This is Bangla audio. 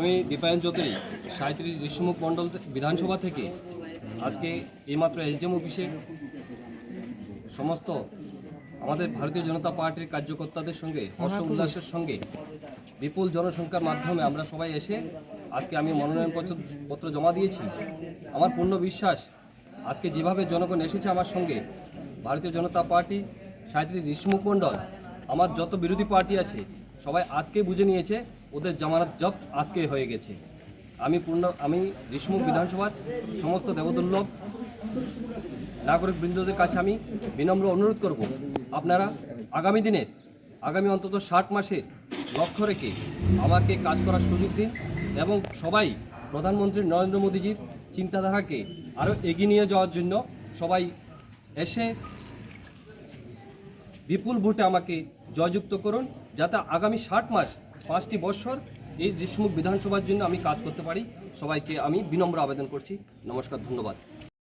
আমি দীপায়ন চৌধুরী 37 ঋষিমুখ মণ্ডল বিধানসভা থেকে আজকে এইমাত্র এসডিএম অফিসে সমস্ত আমাদের ভারতীয় জনতা পার্টির কার্যকর্তাদের সঙ্গে হর্ষ উল্লাসের সঙ্গে বিপুল জনসংখ্যার মাধ্যমে আমরা সবাই এসে আজকে আমি মনোনয়নপত্র জমা দিয়েছি। আমার পূর্ণ বিশ্বাস আজকে যেভাবে জনগণ এসেছে আমার সঙ্গে, ভারতীয় জনতা পার্টি 37 ঋষিমুখ মণ্ডল আমার যত বিরোধী পার্টি আছে সবাই আজকে বুঝে নিয়েছে ওদের জামানত জব্দ আজকে হয়ে গেছে। আমি ঋষিমুখ বিধানসভার সমস্ত দেবদুর্লভ নাগরিক বৃন্দদের কাছে আমি বিনম্র অনুরোধ করব, আপনারা আগামী অন্তত 60 মাসের লক্ষ্য রেখে আমাকে কাজ করার সুযোগ দিন এবং সবাই প্রধানমন্ত্রী নরেন্দ্র মোদীজির চিন্তাধারাকে আরও এগিয়ে নিয়ে যাওয়ার জন্য সবাই এসে বিপুল ভোটে আমাকে জয়যুক্ত করুন, যাতে আগামী 60 মাস 5টি বছর এই ঋষিমুখ বিধানসভার জন্য আমি কাজ করতে পারি। সবাইকে আমি বিনম্র আবেদন করছি। নমস্কার, ধন্যবাদ।